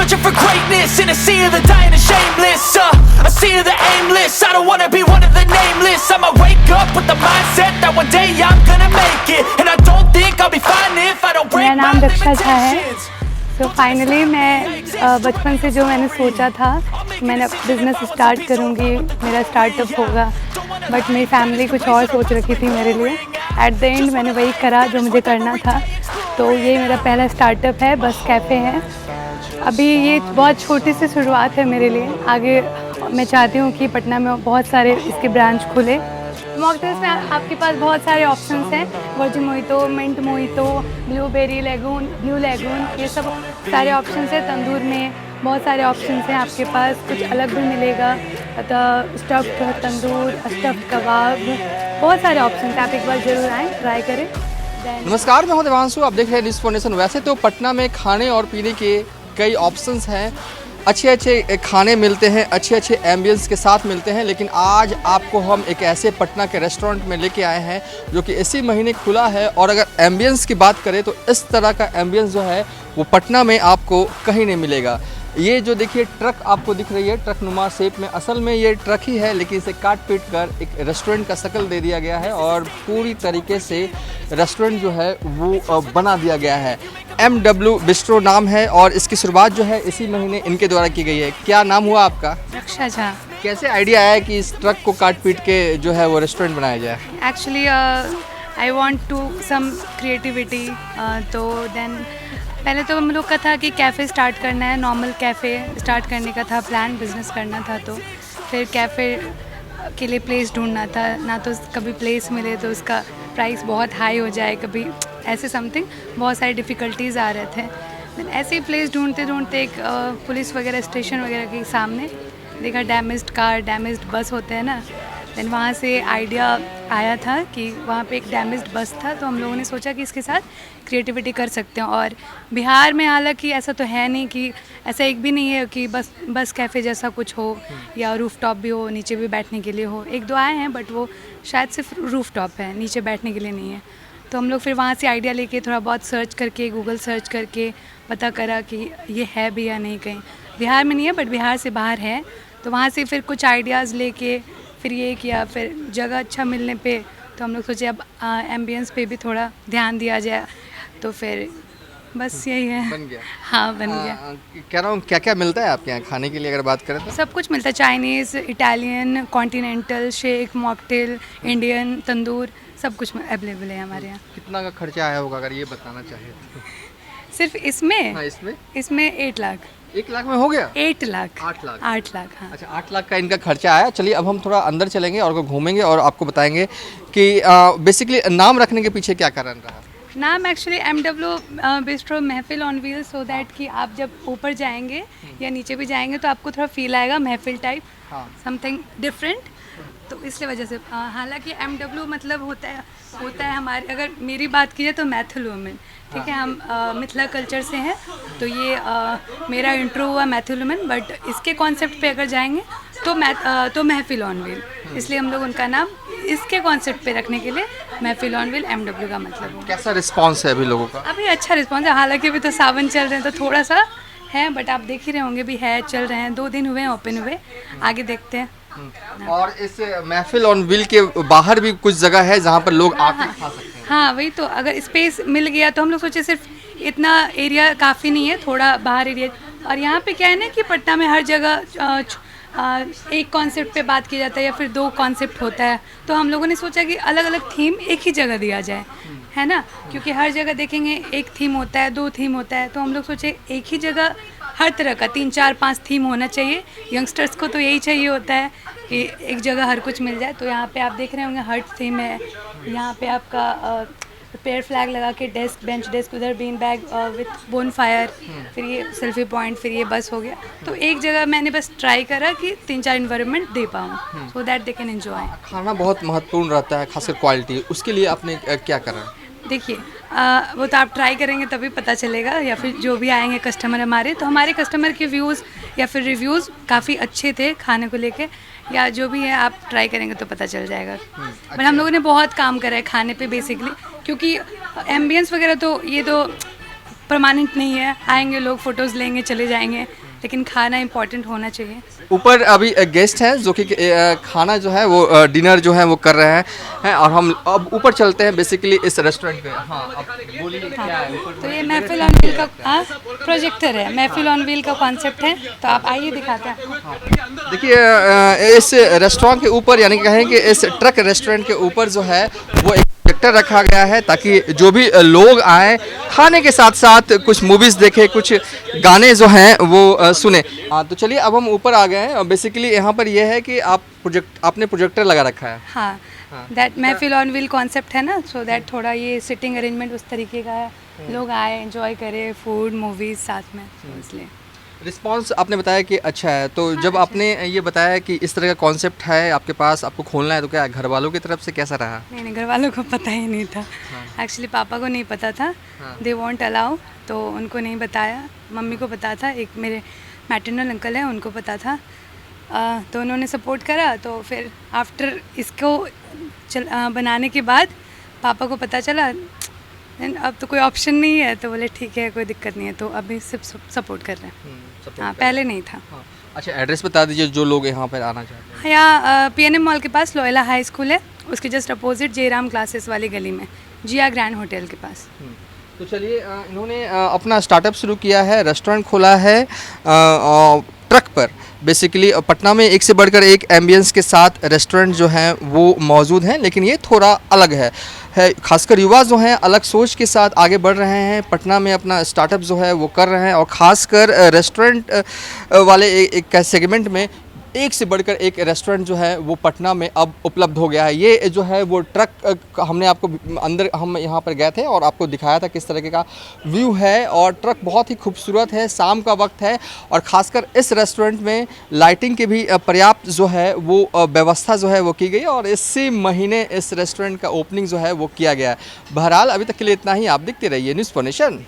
searching for greatness in a sea of the dying and shameless. A sea of the aimless. I don't wanna be one of the nameless. I'ma wake up with the mindset that one day I'm gonna make it, and I don't think I'll be fine if I don't break मेरा नाम my Daksha Jha है। limitations. तो finally मैं बचपन से जो मैंने सोचा था मैंने बिज़नेस स्टार्ट करूँगी, मेरा स्टार्टअप होगा, बट मेरी फैमिली कुछ और सोच रखी थी मेरे लिए। एट द एंड मैंने वही करा जो मुझे करना था। तो ये मेरा पहला स्टार्टअप है, बस कैफ़े है। अभी ये बहुत छोटी सी शुरुआत है मेरे लिए। आगे मैं चाहती हूँ कि पटना में बहुत सारे इसके ब्रांच खुले। मॉकटेल्स में आपके पास बहुत सारे ऑप्शंस हैं, virgin mojito, mint mojito, blueberry lagoon, blue lagoon, ये सब सारे ऑप्शंस हैं। तंदूर में बहुत सारे ऑप्शंस हैं आपके पास, कुछ अलग भी मिलेगा। स्टफ्ड तंदूर, स्टफ्ड कबाब, बहुत सारे ऑप्शंस हैं। आप एक बार ज़रूर आएँ, ट्राई करें। नमस्कार, मैं हूं देवांशु, आप देख रहे हैं न्यूज़ फॉर नेशन। वैसे तो पटना में खाने और पीने के कई ऑप्शंस हैं, अच्छे खाने मिलते हैं, अच्छे एम्बियंस के साथ मिलते हैं, लेकिन आज आपको हम एक ऐसे पटना के रेस्टोरेंट में लेके आए हैं जो कि इसी महीने खुला है। और अगर एम्बियंस की बात करें तो इस तरह का एम्बियंस जो है वो पटना में आपको कहीं नहीं मिलेगा। ये जो देखिए ट्रक आपको दिख रही है, ट्रक नुमा शेप में, असल में ये ट्रक ही है, लेकिन इसे काट पीट कर एक रेस्टोरेंट का शक्ल दे दिया गया है और पूरी तरीके से रेस्टोरेंट जो है वो बना दिया गया है। MW बिस्ट्रो नाम है और इसकी शुरुआत जो है इसी महीने इनके द्वारा की गई है। क्या नाम हुआ आपका? दक्षा झा। कैसे आइडिया आया कि इस ट्रक को काट पीट के जो है वो रेस्टोरेंट बनाया जाए? Actually I want to some creativity. तो देन पहले तो हम लोग का था कि कैफ़े स्टार्ट करना है, नॉर्मल कैफ़े स्टार्ट करने का था प्लान, बिज़नेस करना था। तो फिर कैफ़े के लिए प्लेस ढूंढना था, ना तो कभी प्लेस मिले तो उसका प्राइस बहुत हाई हो जाए, कभी ऐसे समथिंग बहुत सारी डिफ़िकल्टीज़ आ रहे थे। देन ऐसे ही प्लेस ढूंढते ढूंढते एक पुलिस वगैरह स्टेशन वगैरह के सामने देखा डैमेज्ड कार, डैमेज्ड बस होते हैं ना। देन वहाँ से आइडिया आया था कि वहाँ पे एक डैमेज्ड बस था, तो हम लोगों ने सोचा कि इसके साथ क्रिएटिविटी कर सकते हैं। और बिहार में हालांकि ऐसा तो है नहीं कि ऐसा एक भी नहीं है कि बस कैफ़े जैसा कुछ हो या रूफ़ टॉप भी हो, नीचे भी बैठने के लिए हो। एक दो आए हैं बट वो शायद सिर्फ रूफ़ टॉप है, नीचे बैठने के लिए नहीं है। तो हम लोग फिर वहाँ से आइडिया लेके थोड़ा बहुत सर्च करके, गूगल सर्च करके पता करा कि ये है भी या नहीं, कहीं बिहार में नहीं है बट बिहार से बाहर है। तो वहाँ से फिर कुछ आइडियाज़ लेके फिर ये किया, फिर जगह अच्छा मिलने पे तो हम लोग सोचे अब एम्बियंस पे भी थोड़ा ध्यान दिया जाए। तो फिर बस यही है। बन गया। हाँ, बन गया। कह रहा हूँ क्या क्या मिलता है आपके यहाँ खाने के लिए अगर बात करें तो? सब कुछ मिलता है, Chinese, Italian, continental, shake, mocktail, Indian, tandoor, सब कुछ अवेलेबल है हमारे यहाँ। कितना का खर्चा आया होगा अगर ये बताना चाहे तो? सिर्फ इसमें? हाँ, इसमें 8 लाख। 1 लाख में हो गया? 8 लाख। 8 लाख। 8 लाख, हाँ। अच्छा, 8 लाख का इनका खर्चा आया। चलिए अब हम थोड़ा अंदर चलेंगे और घूमेंगे और आपको बताएंगे कि बेसिकली नाम रखने के पीछे क्या कारण रहा। नाम एक्चुअली MW बिस्ट्रो महफिल ऑन व्हील, सो दैट कि आप जब ऊपर जाएंगे या नीचे भी जाएंगे तो आपको थोड़ा फील आएगा महफिल टाइप, समथिंग डिफरेंट। तो इसलिए वजह से हालांकि MW मतलब होता है हमारे, अगर मेरी बात की जाए तो मैथिल वुमेन, ठीक है। हम मिथिला कल्चर से हैं, तो ये मेरा इंट्रो हुआ मैथिल वुमेन, बट इसके कॉन्सेप्ट पे अगर जाएंगे तो महफिल ऑन व्हील, इसलिए हम लोग उनका नाम इसके कॉन्सेप्ट पे रखने के लिए महफिल ऑन व्हील MW का मतलब है। कैसा रिस्पांस है अभी लोगों का? अभी अच्छा रिस्पांस है, हालांकि अभी तो सावन चल रहे हैं तो थोड़ा सा है, बट आप देख ही रहे होंगे भी है, चल रहे हैं, 2 दिन हुए हैं ओपन हुए, आगे देखते हैं। और इस महफिल ऑन व्हील के बाहर भी कुछ जगह है जहाँ पर लोग आके खा सकते हैं। हाँ, वही तो, अगर स्पेस मिल गया तो हम लोग सोचे सिर्फ इतना एरिया काफ़ी नहीं है, थोड़ा बाहर एरिया। और यहाँ पे क्या है ना कि पटना में हर जगह एक कॉन्सेप्ट पे बात की जाता है या फिर 2 कॉन्सेप्ट होता है, तो हम लोगों ने सोचा कि अलग अलग थीम एक ही जगह दिया जाए, है ना। क्योंकि हर जगह देखेंगे एक थीम होता है, 2 थीम होता है, तो हम लोग सोचे एक ही जगह हर तरह का 3, 4, 5 थीम होना चाहिए। यंगस्टर्स को तो यही चाहिए होता है कि एक जगह हर कुछ मिल जाए। तो यहाँ पे आप देख रहे होंगे हर्ट थीम है, यहाँ पे आपका पेयर फ्लैग लगा के डेस्क, बेंच डेस्क, उधर bean bag with bone fire, फिर ये सेल्फी पॉइंट, फिर ये बस हो गया। तो एक जगह मैंने बस ट्राई करा कि 3-4 इन्वायरमेंट दे पाऊँ, so that they can enjoy. खाना बहुत महत्वपूर्ण रहता है, खासकर क्वालिटी, उसके लिए आपने क्या करा? देखिए वो तो आप ट्राई करेंगे तभी पता चलेगा, या फिर जो भी आएंगे कस्टमर हमारे, तो हमारे कस्टमर के व्यूज़ या फिर रिव्यूज़ काफ़ी अच्छे थे खाने को लेके, या जो भी है आप ट्राई करेंगे तो पता चल जाएगा। बट हम लोगों ने बहुत काम करा है खाने पे बेसिकली, क्योंकि एम्बियंस वगैरह तो ये तो परमानेंट नहीं है, आएंगे लोग फ़ोटोज़ लेंगे चले जाएंगे, लेकिन खाना इंपॉर्टेंट होना चाहिए। ऊपर अभी गेस्ट हैं जो कि खाना जो है वो डिनर जो है वो कर रहे हैं और हम अब ऊपर चलते हैं बेसिकली इस रेस्टोरेंट पे। हाँ, अब बोलिए क्या है ऊपर? तो ये महफिल ऑन व्हील का प्रोजेक्टर है, महफिल ऑन व्हील का कॉन्सेप्ट है, तो आप आइए दिखाते हैं। देखिए इस रेस्टोरेंट के ऊपर यानी कि कहें कि इस ट्रक रेस्टोरेंट के ऊपर जो है वो एक प्रोजेक्टर रखा गया है ताकि जो भी लोग आए खाने के साथ साथ कुछ मूवीज़ देखें, कुछ गाने जो हैं वो सुने। हाँ, तो चलिए अब हम ऊपर आ गए हैं। बेसिकली यहाँ पर ये है कि आपने प्रोजेक्टर लगा रखा है। हाँ, दैट महफिल ऑन व्हील कॉन्सेप्ट है ना, सो दैट थोड़ा ये सिटिंग अरेंजमेंट उस तरीके का है, लोग आए एंजॉय करें फूड मूवीज़ साथ में, तो इसलिए। रिस्पांस आपने बताया कि अच्छा है, तो जब आपने ये बताया कि इस तरह का कॉन्सेप्ट है आपके पास, आपको खोलना है, तो क्या घर वालों की तरफ से कैसा रहा? नहीं, घर वालों को पता ही नहीं था। एक्चुअली पापा को नहीं पता था, दे वॉन्ट अलाउ, तो उनको नहीं बताया। मम्मी को पता था, एक मेरे मैटरनल अंकल हैं उनको पता था, तो उन्होंने सपोर्ट करा। तो फिर आफ्टर इसको बनाने के बाद पापा को पता चला अब तो कोई ऑप्शन नहीं है, तो बोले ठीक है कोई दिक्कत नहीं है, तो अभी सिर्फ सपोर्ट कर रहे हैं। हाँ, पहले नहीं था। हाँ। अच्छा, एड्रेस बता दीजिए जो लोग यहाँ पर आना चाहते हैं। यहाँ PNM मॉल के पास लोयला हाई स्कूल है, उसके जस्ट अपोजिट जयराम क्लासेस वाली गली में, जिया ग्रैंड होटल के पास। तो चलिए इन्होंने अपना स्टार्टअप शुरू किया है, रेस्टोरेंट खोला है ट्रक पर। बेसिकली पटना में एक से बढ़कर एक एम्बियंस के साथ रेस्टोरेंट जो हैं वो मौजूद हैं, लेकिन ये थोड़ा अलग है खासकर युवा जो हैं अलग सोच के साथ आगे बढ़ रहे हैं, पटना में अपना स्टार्टअप जो है वो कर रहे हैं और ख़ासकर रेस्टोरेंट वाले एक सेगमेंट में एक से बढ़कर एक रेस्टोरेंट जो है वो पटना में अब उपलब्ध हो गया है। ये जो है वो ट्रक हमने आपको अंदर हम यहाँ पर गए थे और आपको दिखाया था किस तरीके का व्यू है और ट्रक बहुत ही खूबसूरत है, शाम का वक्त है और ख़ासकर इस रेस्टोरेंट में लाइटिंग की भी पर्याप्त जो है वो व्यवस्था जो है वो की गई और इसी महीने इस रेस्टोरेंट का ओपनिंग जो है वो किया गया है। बहरहाल अभी तक के लिए इतना ही। आप देखते रहिए न्यूज़ फॉर नेशन।